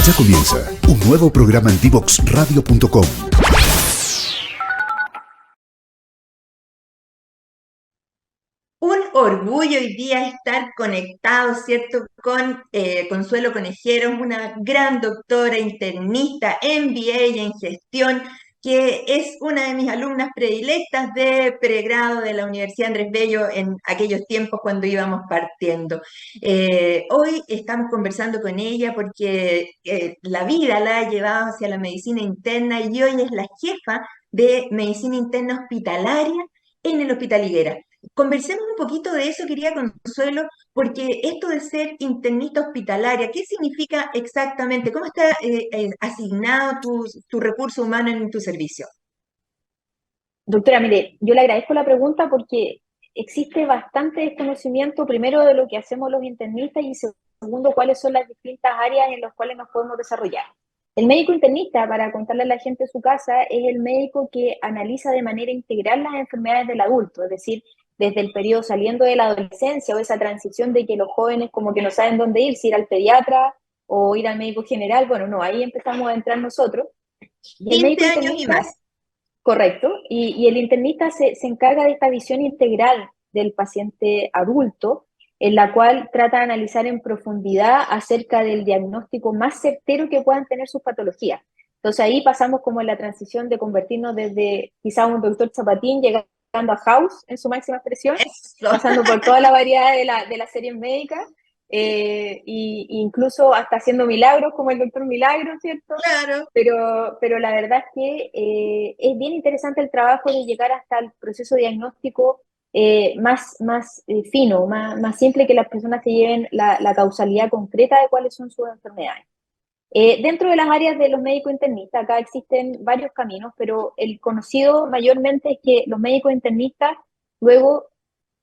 Ya comienza un nuevo programa en divoxradio.com. Un orgullo hoy día estar conectado, ¿cierto?, con Consuelo Conejeros, una gran doctora internista, MBA en gestión, que es una de mis alumnas predilectas de pregrado de la Universidad Andrés Bello en aquellos tiempos cuando íbamos partiendo. Hoy estamos conversando con ella porque la vida la ha llevado hacia la medicina interna y hoy es la jefa de medicina interna hospitalaria en el Hospital Higuera. Conversemos un poquito de eso, quería Consuelo, porque esto de ser internista hospitalaria, ¿qué significa exactamente? ¿Cómo está asignado tu recurso humano en tu servicio? Doctora, mire, yo le agradezco la pregunta porque existe bastante desconocimiento, primero, de lo que hacemos los internistas y segundo, cuáles son las distintas áreas en las cuales nos podemos desarrollar. El médico internista, para contarle a la gente de su casa, es el médico que analiza de manera integral las enfermedades del adulto, es decir, desde el periodo saliendo de la adolescencia o esa transición de que los jóvenes como que no saben dónde ir, si ir al pediatra o ir al médico general, bueno, no, ahí empezamos a entrar nosotros. Y el 20 médico años y internista. más. Correcto, y el internista se encarga de esta visión integral del paciente adulto, en la cual trata de analizar en profundidad acerca del diagnóstico más certero que puedan tener sus patologías. Entonces ahí pasamos como en la transición de convertirnos desde quizá un doctor Chapatín llegando a House en su máxima expresión, Eso, pasando por toda la variedad de las series médicas, incluso hasta haciendo milagros como el doctor Milagro, ¿cierto? claro. Pero la verdad es que es bien interesante el trabajo de llegar hasta el proceso diagnóstico más fino, más simple, que las personas se lleven la causalidad concreta de cuáles son sus enfermedades. Dentro de las áreas de los médicos internistas, acá existen varios caminos, pero el conocido mayormente es que los médicos internistas, luego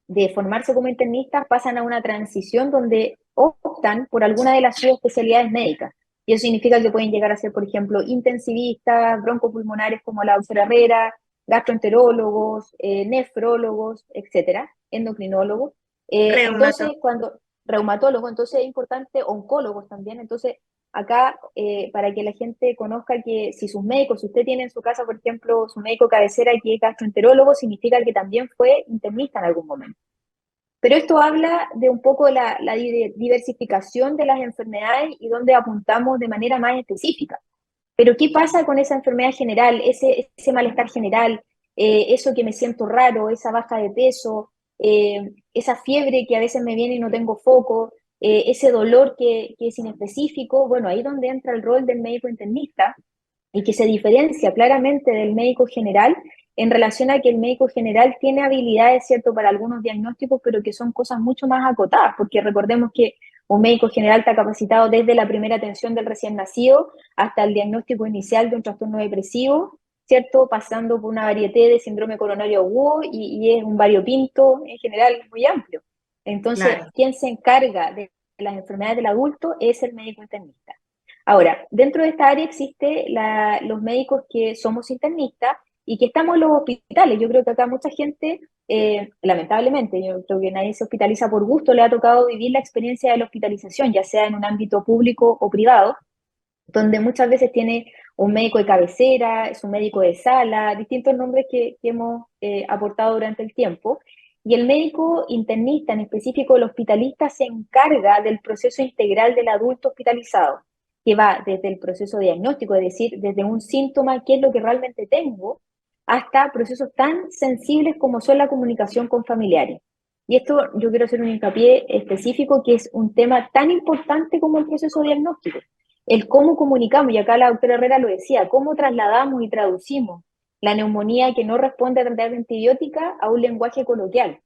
de formarse como internistas, pasan a una transición donde optan por alguna de las subespecialidades médicas. Y eso significa que pueden llegar a ser, por ejemplo, intensivistas, broncopulmonares como la doctora Herrera, gastroenterólogos, nefrólogos, etcétera, endocrinólogos. Reumato. Entonces, cuando reumatólogos, entonces es importante, oncólogos también. Entonces, acá, para que la gente conozca que si sus médicos, si usted tiene en su casa, por ejemplo, su médico cabecera que es gastroenterólogo, significa que también fue internista en algún momento. Pero esto habla de un poco la diversificación de las enfermedades y donde apuntamos de manera más específica. Pero ¿qué pasa con esa enfermedad general, ese malestar general, eso que me siento raro, esa baja de peso, esa fiebre que a veces me viene y no tengo foco, ese dolor que es inespecífico? Bueno, ahí es donde entra el rol del médico internista y que se diferencia claramente del médico general en relación a que el médico general tiene habilidades, ¿cierto?, para algunos diagnósticos, pero que son cosas mucho más acotadas, porque recordemos que un médico general está capacitado desde la primera atención del recién nacido hasta el diagnóstico inicial de un trastorno depresivo, ¿cierto?, pasando por una variedad de síndrome coronario agudo y es un variopinto en general muy amplio. Entonces, Claro. quien se encarga de las enfermedades del adulto es el médico internista. Ahora, dentro de esta área existe los médicos que somos internistas y que estamos en los hospitales. Yo creo que acá mucha gente, lamentablemente, yo creo que nadie se hospitaliza por gusto, le ha tocado vivir la experiencia de la hospitalización, ya sea en un ámbito público o privado, donde muchas veces tiene un médico de cabecera, es un médico de sala, distintos nombres que hemos aportado durante el tiempo. Y el médico internista, en específico el hospitalista, se encarga del proceso integral del adulto hospitalizado, que va desde el proceso diagnóstico, es decir, desde un síntoma, qué es lo que realmente tengo, hasta procesos tan sensibles como son la comunicación con familiares. Y esto yo quiero hacer un hincapié específico, que es un tema tan importante como el proceso diagnóstico, el cómo comunicamos, y acá la doctora Herrera lo decía, cómo trasladamos y traducimos la neumonía que no responde a terapia antibiótica a un lenguaje coloquial,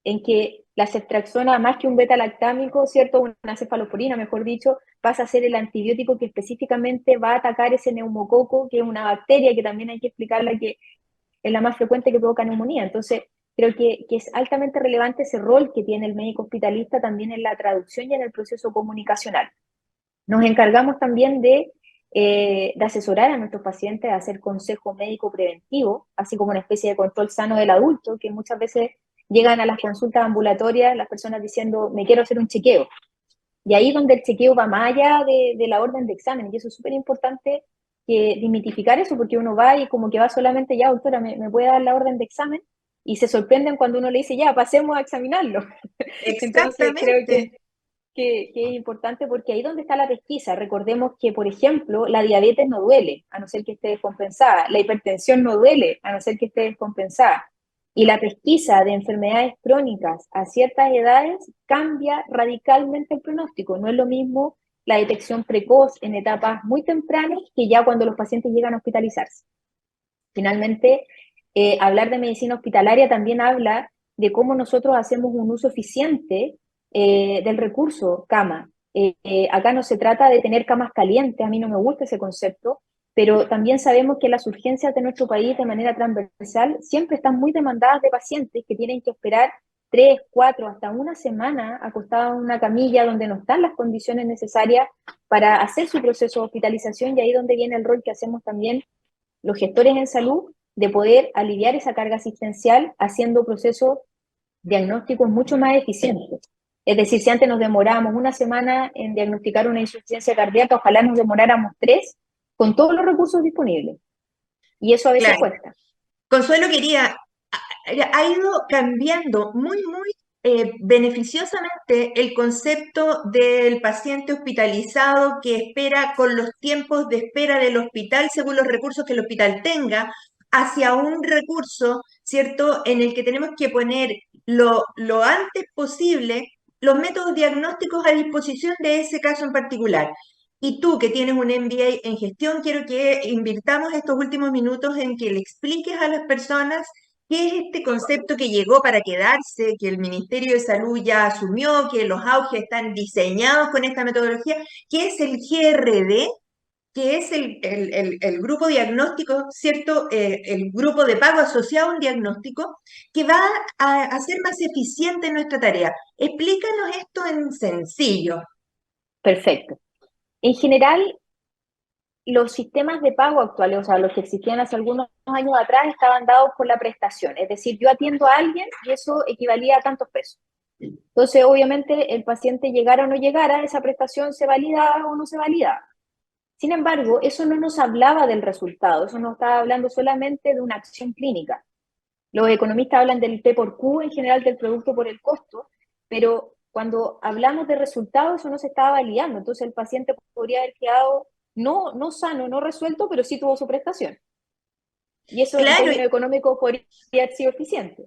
en que la ceftriaxona, más que un beta-lactámico, ¿cierto?, una cefalosporina, mejor dicho, pasa a ser el antibiótico que específicamente va a atacar ese neumococo, que es una bacteria que también hay que explicarla, que es la más frecuente que provoca neumonía. Entonces, creo que es altamente relevante ese rol que tiene el médico hospitalista también en la traducción y en el proceso comunicacional. Nos encargamos también de asesorar a nuestros pacientes, de hacer consejo médico preventivo, así como una especie de control sano del adulto, que muchas veces llegan a las consultas ambulatorias las personas diciendo, me quiero hacer un chequeo. Y ahí donde el chequeo va más allá de la orden de examen, y eso es súper importante que desmitificar eso, porque uno va y como que va solamente, ya, doctora, ¿me puede dar la orden de examen? Y se sorprenden cuando uno le dice, ya, pasemos a examinarlo. Entonces, creo Exactamente. que es importante porque ahí donde está la pesquisa, recordemos que, por ejemplo, la diabetes no duele, a no ser que esté descompensada, la hipertensión no duele, a no ser que esté descompensada. Y la pesquisa de enfermedades crónicas a ciertas edades cambia radicalmente el pronóstico. No es lo mismo la detección precoz en etapas muy tempranas que ya cuando los pacientes llegan a hospitalizarse. Finalmente, hablar de medicina hospitalaria también habla de cómo nosotros hacemos un uso eficiente del recurso cama. Acá no se trata de tener camas calientes, a mí no me gusta ese concepto, pero también sabemos que las urgencias de nuestro país de manera transversal siempre están muy demandadas de pacientes que tienen que esperar 3, 4, hasta una semana acostados en una camilla donde no están las condiciones necesarias para hacer su proceso de hospitalización, y ahí donde viene el rol que hacemos también los gestores en salud de poder aliviar esa carga asistencial haciendo procesos diagnósticos mucho más eficientes. Es decir, si antes nos demoramos una semana en diagnosticar una insuficiencia cardíaca, ojalá nos demoráramos 3 con todos los recursos disponibles. Y eso a veces Claro. cuesta. Consuelo quería, ha ido cambiando muy beneficiosamente el concepto del paciente hospitalizado que espera con los tiempos de espera del hospital según los recursos que el hospital tenga, hacia un recurso, ¿cierto?, en el que tenemos que poner lo antes posible los métodos diagnósticos a disposición de ese caso en particular. Y tú, que tienes un MBA en gestión, quiero que invirtamos estos últimos minutos en que le expliques a las personas qué es este concepto que llegó para quedarse, que el Ministerio de Salud ya asumió, que los auges están diseñados con esta metodología, qué es el GRD, que es el grupo diagnóstico, ¿cierto? El grupo de pago asociado a un diagnóstico que va a hacer más eficiente nuestra tarea. Explícanos esto en sencillo. Perfecto. En general, los sistemas de pago actuales, o sea, los que existían hace algunos años atrás, estaban dados por la prestación. Es decir, yo atiendo a alguien y eso equivalía a tantos pesos. Entonces, obviamente, el paciente llegara o no llegara, esa prestación se validaba o no se validaba. Sin embargo, eso no nos hablaba del resultado, eso nos estaba hablando solamente de una acción clínica. Los economistas hablan del P por Q, en general del producto por el costo, pero cuando hablamos de resultados, eso no se estaba validando. Entonces el paciente podría haber quedado no sano, no resuelto, pero sí tuvo su prestación. Y eso en Claro, términos económicos podría haber sido eficiente.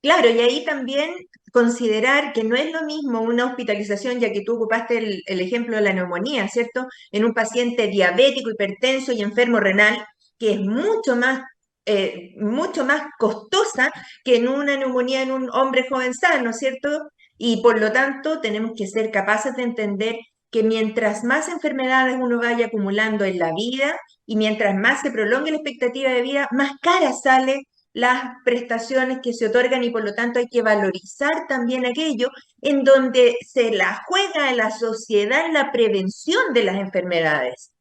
claro, y ahí también considerar que no es lo mismo una hospitalización, ya que tú ocupaste el ejemplo de la neumonía, ¿cierto? En un paciente diabético, hipertenso y enfermo renal, que es mucho más costosa que en una neumonía en un hombre joven sano, ¿cierto? Y por lo tanto tenemos que ser capaces de entender que mientras más enfermedades uno vaya acumulando en la vida y mientras más se prolongue la expectativa de vida, más cara sale las prestaciones que se otorgan y por lo tanto hay que valorizar también aquello en donde se la juega en la sociedad la prevención de las enfermedades.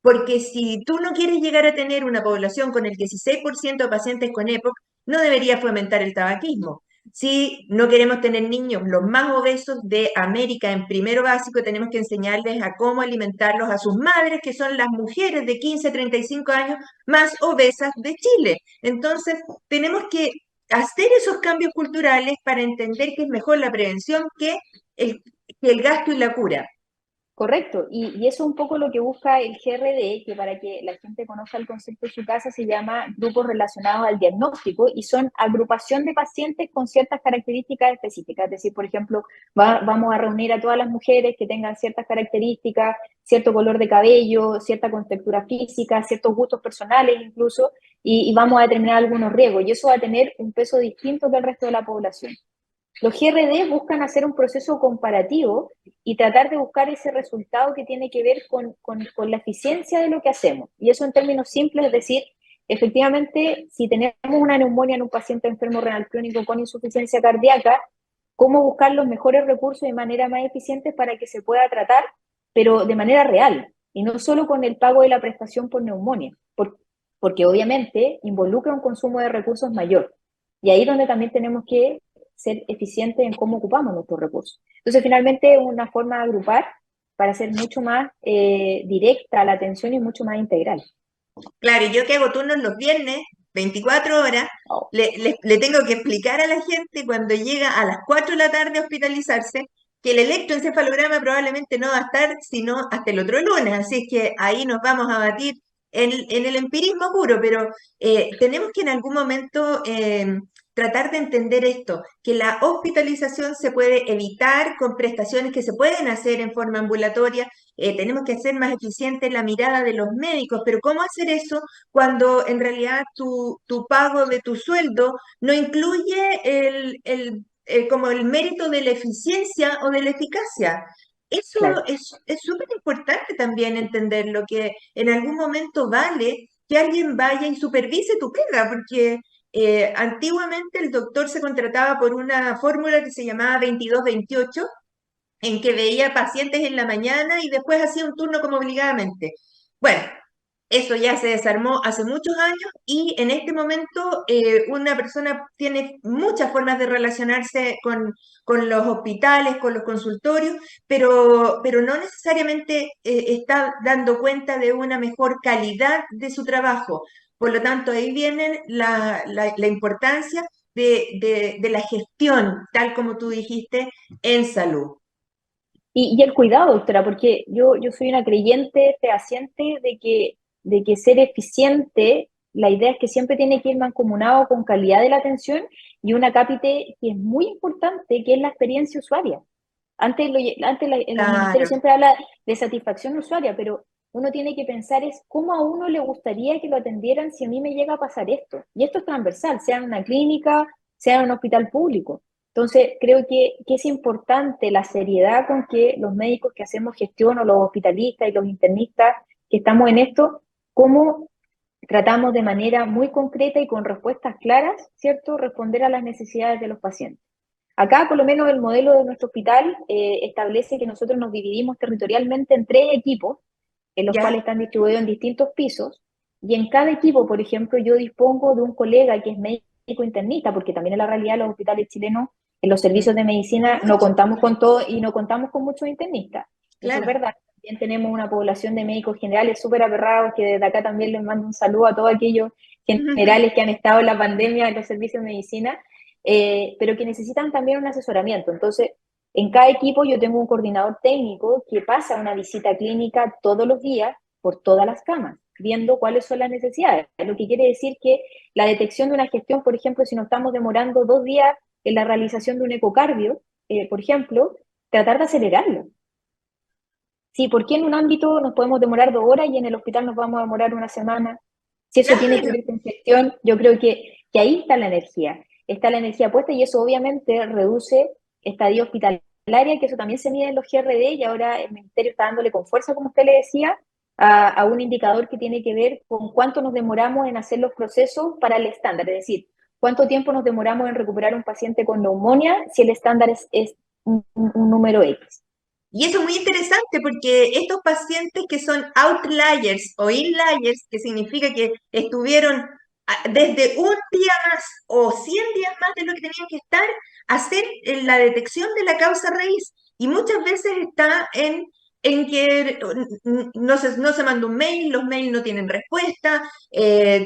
Porque si tú no quieres llegar a tener una población con el 16% de pacientes con EPOC, no deberías fomentar el tabaquismo. Si no queremos tener niños los más obesos de América en primero básico, tenemos que enseñarles a cómo alimentarlos a sus madres, que son las mujeres de 15 a 35 años más obesas de Chile. Entonces, tenemos que hacer esos cambios culturales para entender que es mejor la prevención el, que el gasto y la cura. Correcto, y eso es un poco lo que busca el GRD, que para que la gente conozca el concepto de su casa se llama grupos relacionados al diagnóstico y son agrupación de pacientes con ciertas características específicas. Es decir, por ejemplo, vamos a reunir a todas las mujeres que tengan ciertas características, cierto color de cabello, cierta contextura física, ciertos gustos personales incluso, y vamos a determinar algunos riesgos, y eso va a tener un peso distinto del resto de la población. Los GRD buscan hacer un proceso comparativo y tratar de buscar ese resultado que tiene que ver con la eficiencia de lo que hacemos. Y eso en términos simples, es decir, efectivamente, si tenemos una neumonía en un paciente enfermo renal crónico con insuficiencia cardíaca, cómo buscar los mejores recursos de manera más eficiente para que se pueda tratar, pero de manera real, y no solo con el pago de la prestación por neumonía, porque obviamente involucra un consumo de recursos mayor. Y ahí es donde también tenemos que ser eficientes en cómo ocupamos nuestros recursos. Entonces, finalmente, una forma de agrupar para ser mucho más directa la atención y mucho más integral. Claro, y yo que hago turnos los viernes, 24 horas, Oh, le tengo que explicar a la gente cuando llega a las 4 de la tarde a hospitalizarse que el electroencefalograma probablemente no va a estar sino hasta el otro lunes, así es que ahí nos vamos a batir en el empirismo puro, pero tenemos que en algún momento tratar de entender esto, que la hospitalización se puede evitar con prestaciones que se pueden hacer en forma ambulatoria. Tenemos que hacer más eficiente la mirada de los médicos, pero ¿cómo hacer eso cuando en realidad tu pago de tu sueldo no incluye como el mérito de la eficiencia o de la eficacia? Eso claro. es súper importante también entenderlo, que en algún momento vale que alguien vaya y supervise tu pega, porque antiguamente el doctor se contrataba por una fórmula que se llamaba 22-28, en que veía pacientes en la mañana y después hacía un turno como obligadamente. Bueno, eso ya se desarmó hace muchos años y en este momento una persona tiene muchas formas de relacionarse con los hospitales, con los consultorios, pero no necesariamente está dando cuenta de una mejor calidad de su trabajo. Por lo tanto, ahí viene la importancia de la gestión, tal como tú dijiste, en salud. Y el cuidado, doctora, porque yo soy una creyente fehaciente de que ser eficiente, la idea es que siempre tiene que ir mancomunado con calidad de la atención y una cápite que es muy importante, que es la experiencia usuaria. En los ministerios Claro. siempre habla de satisfacción usuaria, pero uno tiene que pensar es cómo a uno le gustaría que lo atendieran si a mí me llega a pasar esto. Y esto es transversal, sea en una clínica, sea en un hospital público. Entonces, creo que es importante la seriedad con que los médicos que hacemos gestión o los hospitalistas y los internistas que estamos en esto, cómo tratamos de manera muy concreta y con respuestas claras, ¿cierto?, responder a las necesidades de los pacientes. Acá, por lo menos, el modelo de nuestro hospital establece que nosotros nos dividimos territorialmente en 3 equipos, en los cuales ¿Ya? están distribuidos en distintos pisos, y en cada equipo, por ejemplo, yo dispongo de un colega que es médico internista, porque también en la realidad los hospitales chilenos, en los servicios de medicina, no Mucho, contamos con todo y no contamos con muchos internistas. Eso es claro. verdad. También tenemos una población de médicos generales súper aperrados, que desde acá también les mando un saludo a todos aquellos generales que han estado en la pandemia en los servicios de medicina, pero que necesitan también un asesoramiento. Entonces, en cada equipo yo tengo un coordinador técnico que pasa una visita clínica todos los días por todas las camas, viendo cuáles son las necesidades. Lo que quiere decir que la detección de una gestión, por ejemplo, si nos estamos demorando 2 días en la realización de un ecocardio, por ejemplo, tratar de acelerarlo. Sí, ¿por qué en un ámbito nos podemos demorar 2 horas y en el hospital nos vamos a demorar una semana? Si eso tiene que Claro. ver con gestión, yo creo que ahí está la energía puesta y eso obviamente reduce estadía hospitalaria, que eso también se mide en los GRD y ahora el Ministerio está dándole con fuerza, como usted le decía, a un indicador que tiene que ver con cuánto nos demoramos en hacer los procesos para el estándar, es decir, cuánto tiempo nos demoramos en recuperar un paciente con neumonía si el estándar es un número X. Y eso es muy interesante porque estos pacientes que son outliers o inliers, que significa que estuvieron desde un día más o 100 días más de lo que tenían que estar, hacer la detección de la causa raíz. Y muchas veces está en que no se manda un mail, los mails no tienen respuesta,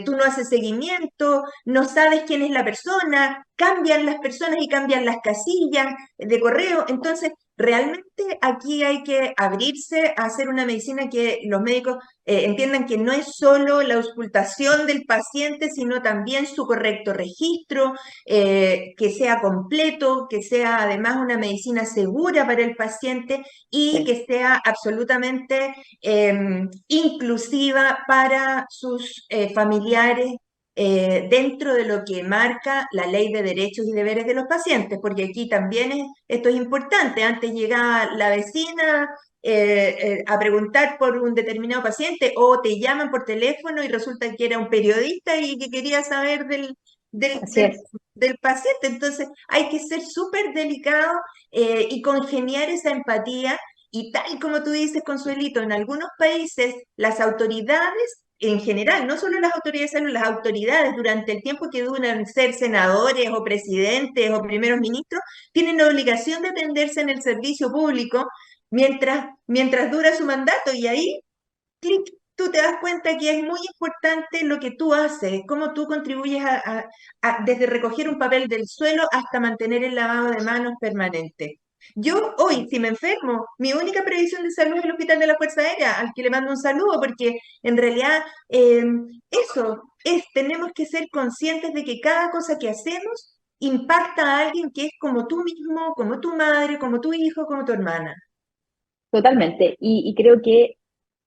tú no haces seguimiento, no sabes quién es la persona, cambian las personas y cambian las casillas de correo. Entonces, realmente aquí hay que abrirse a hacer una medicina que los médicos entiendan que no es solo la auscultación del paciente, sino también su correcto registro, que sea completo, que sea además una medicina segura para el paciente y Sí. que sea absolutamente inclusiva para sus familiares dentro de lo que marca la ley de derechos y deberes de los pacientes, porque aquí también esto es importante. Antes llegaba la vecina a preguntar por un determinado paciente o te llaman por teléfono y resulta que era un periodista y que quería saber del, Así del, es. del paciente. Entonces hay que ser súper delicado y congeniar esa empatía. Y tal como tú dices, Consuelito, en algunos países las autoridades en general, no solo las autoridades de salud, las autoridades durante el tiempo que duran ser senadores o presidentes o primeros ministros, tienen la obligación de atenderse en el servicio público mientras dura su mandato y ahí, clic, tú te das cuenta que es muy importante lo que tú haces, cómo tú contribuyes desde recoger un papel del suelo hasta mantener el lavado de manos permanente. Yo hoy, si me enfermo, mi única previsión de salud es el Hospital de la Fuerza Aérea, al que le mando un saludo, porque en realidad tenemos que ser conscientes de que cada cosa que hacemos impacta a alguien que es como tú mismo, como tu madre, como tu hijo, como tu hermana. Totalmente. Y creo que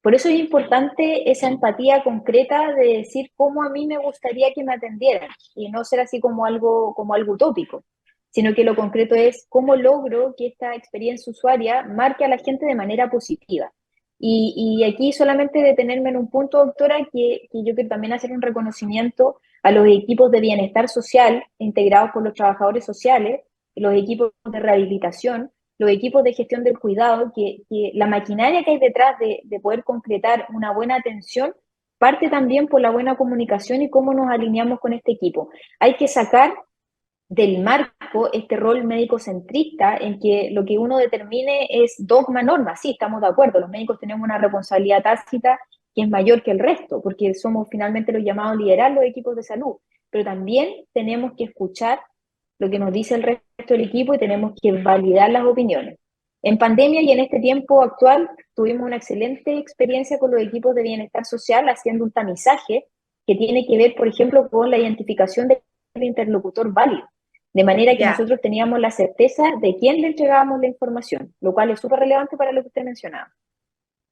por eso es importante esa empatía concreta de decir cómo a mí me gustaría que me atendieran y no ser así como algo utópico, sino que lo concreto es cómo logro que esta experiencia usuaria marque a la gente de manera positiva. Y aquí solamente detenerme en un punto, doctora, que yo quiero también hacer un reconocimiento a los equipos de bienestar social integrados por los trabajadores sociales, los equipos de rehabilitación, los equipos de gestión del cuidado, que la maquinaria que hay detrás de poder concretar una buena atención parte también por la buena comunicación y cómo nos alineamos con este equipo. Hay que sacar del marco este rol médico-centrista en que lo que uno determine es dogma, norma. Sí, estamos de acuerdo, los médicos tenemos una responsabilidad tácita que es mayor que el resto, porque somos finalmente los llamados a liderar los equipos de salud, pero también tenemos que escuchar lo que nos dice el resto del equipo y tenemos que validar las opiniones. En pandemia y en este tiempo actual tuvimos una excelente experiencia con los equipos de bienestar social haciendo un tamizaje que tiene que ver, por ejemplo, con la identificación del interlocutor válido, de manera que Ya, nosotros teníamos la certeza de quién le entregábamos la información, lo cual es súper relevante para lo que usted mencionaba.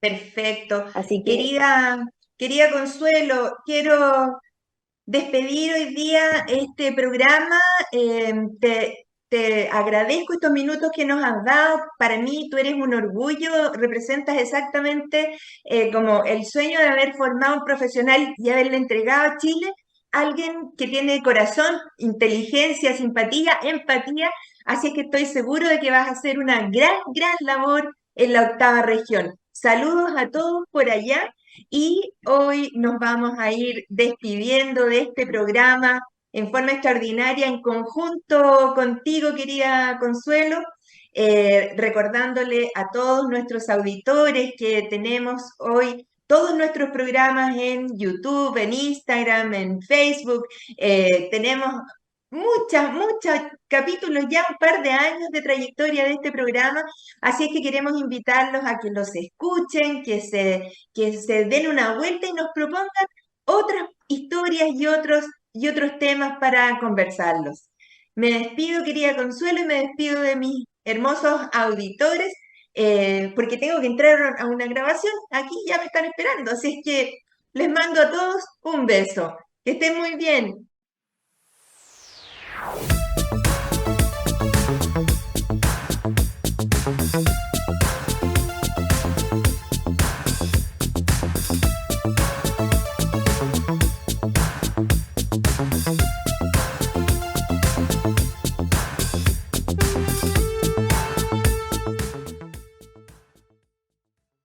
perfecto. Así que Querida, querida Consuelo, quiero despedir hoy día este programa. Te agradezco estos minutos que nos has dado. Para mí, tú eres un orgullo, representas exactamente como el sueño de haber formado un profesional y haberle entregado a Chile alguien que tiene corazón, inteligencia, simpatía, empatía. Así es que estoy seguro de que vas a hacer una gran, gran labor en la octava región. Saludos a todos por allá. Y hoy nos vamos a ir despidiendo de este programa en forma extraordinaria, en conjunto contigo, querida Consuelo, recordándole a todos nuestros auditores que tenemos hoy todos nuestros programas en YouTube, en Instagram, en Facebook. Tenemos muchos capítulos, ya un par de años de trayectoria de este programa, así es que queremos invitarlos a que los escuchen, que se den una vuelta y nos propongan otras historias y otros temas para conversarlos. Me despido, querida Consuelo, y me despido de mis hermosos auditores, porque tengo que entrar a una grabación. Aquí ya me están esperando, así es que les mando a todos un beso. Que estén muy bien.